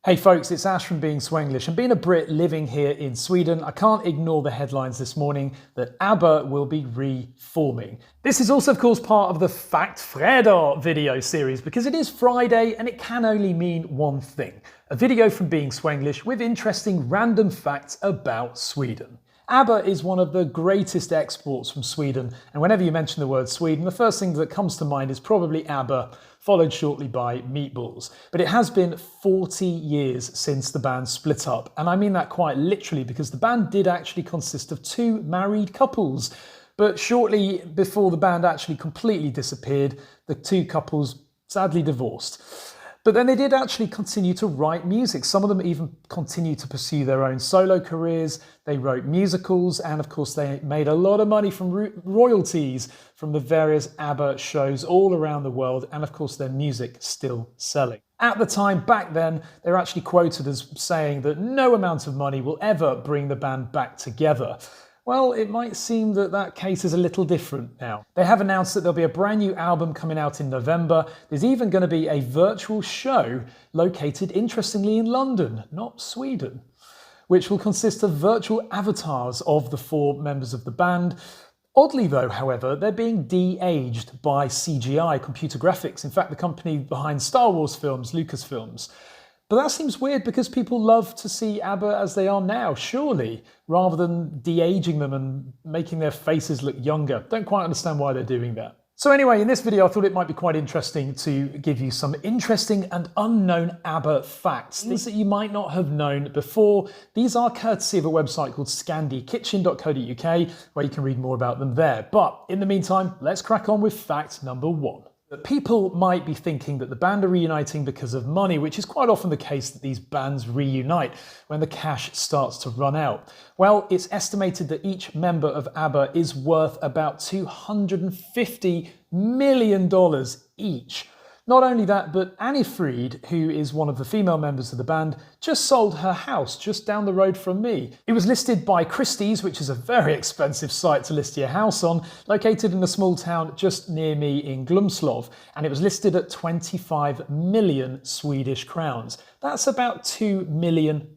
Hey folks, it's Ash from BeingSwenglish, and being a Brit living here in Sweden, I can't ignore the headlines this morning that ABBA will be reforming. This is also of course part of the FREDAG video series because it is Friday and it can only mean one thing. A video from BeingSwenglish with interesting random facts about Sweden. ABBA is one of the greatest exports from Sweden, and whenever you mention the word Sweden, the first thing that comes to mind is probably ABBA, followed shortly by meatballs. But it has been 40 years since the band split up, and I mean that quite literally because the band did actually consist of two married couples. But shortly before the band actually completely disappeared, the two couples sadly divorced. But then they did actually continue to write music. Some of them even continued to pursue their own solo careers. They wrote musicals, and of course they made a lot of money from royalties from the various ABBA shows all around the world, and of course their music still selling. At the time, back then, they were actually quoted as saying that no amount of money will ever bring the band back together. Well, it might seem that that case is a little different now. They have announced that there'll be a brand new album coming out in November. There's even going to be a virtual show located, interestingly, in London, not Sweden, which will consist of virtual avatars of the four members of the band. Oddly though, however, they're being de-aged by CGI, computer graphics. In fact, the company behind Star Wars films, Lucasfilms. But that seems weird because people love to see ABBA as they are now, surely, rather than de-aging them and making their faces look younger. Don't quite understand why they're doing that. So anyway, in this video I thought it might be quite interesting to give you some interesting and unknown ABBA facts, things that you might not have known before. These are courtesy of a website called scandykitchen.co.uk, where you can read more about them there. But in the meantime, let's crack on with fact number one. People might be thinking that the band are reuniting because of money, which is quite often the case that these bands reunite when the cash starts to run out. Well, it's estimated that each member of ABBA is worth about $250 million each. Not only that, but Anni-Frid, who is one of the female members of the band, just sold her house just down the road from me. It was listed by Christie's, which is a very expensive site to list your house on, located in a small town just near me in Glumslov, and it was listed at 25 million Swedish crowns. That's about £2 million.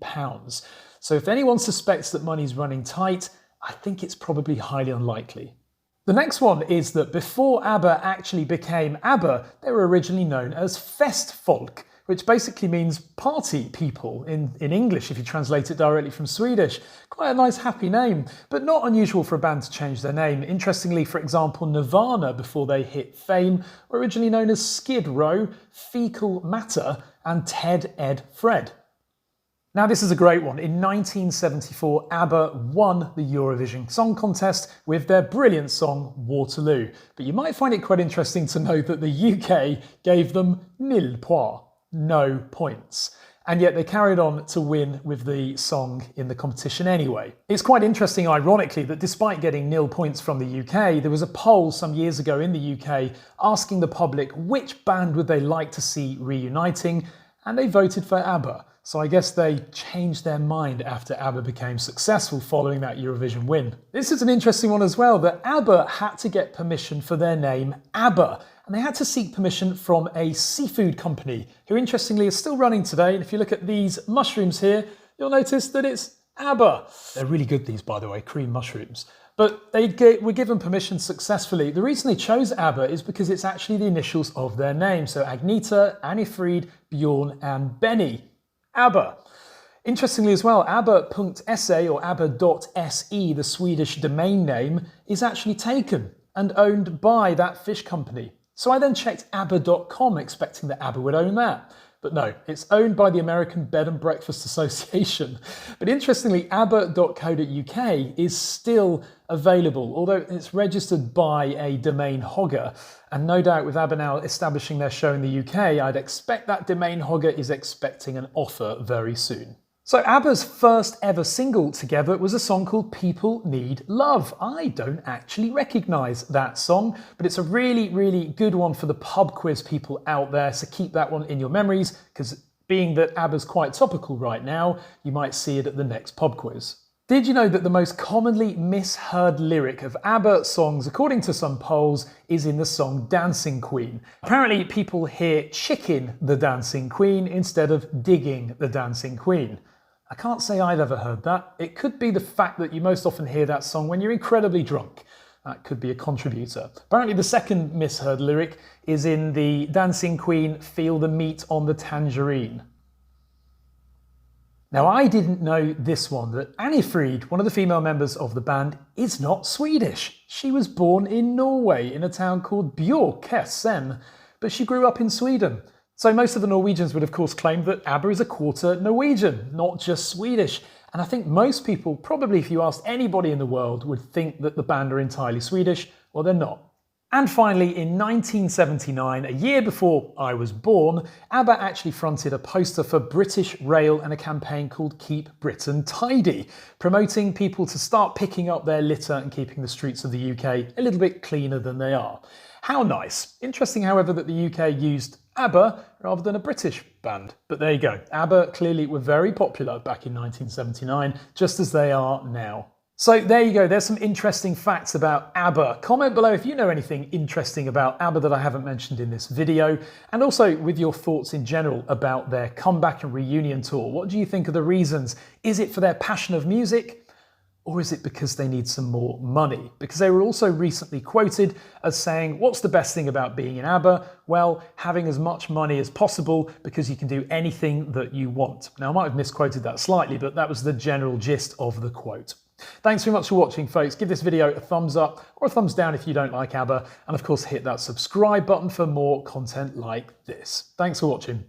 So if anyone suspects that money's running tight, I think it's probably highly unlikely. The next one is that before ABBA actually became ABBA, they were originally known as Festfolk, which basically means party people in English if you translate it directly from Swedish. Quite a nice happy name, but not unusual for a band to change their name. Interestingly, for example, Nirvana, before they hit fame, were originally known as Skid Row, Fecal Matter, and Ted Ed Fred. Now this is a great one. In 1974, ABBA won the Eurovision Song Contest with their brilliant song Waterloo. But you might find it quite interesting to know that the UK gave them nil points, no points. And yet they carried on to win with the song in the competition anyway. It's quite interesting, ironically, that despite getting nil points from the UK, there was a poll some years ago in the UK asking the public which band would they like to see reuniting, and they voted for ABBA. So I guess they changed their mind after ABBA became successful following that Eurovision win. This is an interesting one as well, that ABBA had to get permission for their name ABBA, and they had to seek permission from a seafood company, who interestingly is still running today. And if you look at these mushrooms here, you'll notice that it's ABBA. They're really good, these, by the way, cream mushrooms. But they were given permission successfully. The reason they chose ABBA is because it's actually the initials of their name. So Agneta, Anni-Frid, Bjorn and Benny. ABBA. Interestingly as well, ABBA.se or ABBA.se, the Swedish domain name, is actually taken and owned by that fish company. So I then checked ABBA.com expecting that ABBA would own that. But no, it's owned by the American Bed and Breakfast Association. But interestingly, ABBA.co.uk is still available, although it's registered by a domain hogger. And no doubt with ABBA now establishing their show in the UK, I'd expect that domain hogger is expecting an offer very soon. So ABBA's first ever single together was a song called People Need Love. I don't actually recognise that song, but it's a really, really good one for the pub quiz people out there, so keep that one in your memories, because being that ABBA's quite topical right now, you might see it at the next pub quiz. Did you know that the most commonly misheard lyric of ABBA songs, according to some polls, is in the song Dancing Queen? Apparently people hear chicken the Dancing Queen instead of digging the Dancing Queen. I can't say I've ever heard that. It could be the fact that you most often hear that song when you're incredibly drunk. That could be a contributor. Apparently the second misheard lyric is in the Dancing Queen Feel the Meat on the Tangerine. Now, I didn't know this one, that Anni-Frid, one of the female members of the band, is not Swedish. She was born in Norway in a town called Björkesen, but she grew up in Sweden. So most of the Norwegians would of course claim that ABBA is a quarter Norwegian, not just Swedish. And I think most people, probably if you asked anybody in the world, would think that the band are entirely Swedish. Well, they're not. And finally, in 1979, a year before I was born, ABBA actually fronted a poster for British Rail and a campaign called Keep Britain Tidy, promoting people to start picking up their litter and keeping the streets of the UK a little bit cleaner than they are. How nice. Interesting, however, that the UK used ABBA rather than a British band. But there you go. ABBA clearly were very popular back in 1979, just as they are now. So there you go, there's some interesting facts about ABBA. Comment below if you know anything interesting about ABBA that I haven't mentioned in this video, and also with your thoughts in general about their comeback and reunion tour. What do you think are the reasons? Is it for their passion of music, or is it because they need some more money? Because they were also recently quoted as saying, what's the best thing about being in ABBA? Well, having as much money as possible because you can do anything that you want. Now I might have misquoted that slightly, but that was the general gist of the quote. Thanks very much for watching, folks. Give this video a thumbs up or a thumbs down if you don't like ABBA, and of course hit that subscribe button for more content like this. Thanks for watching.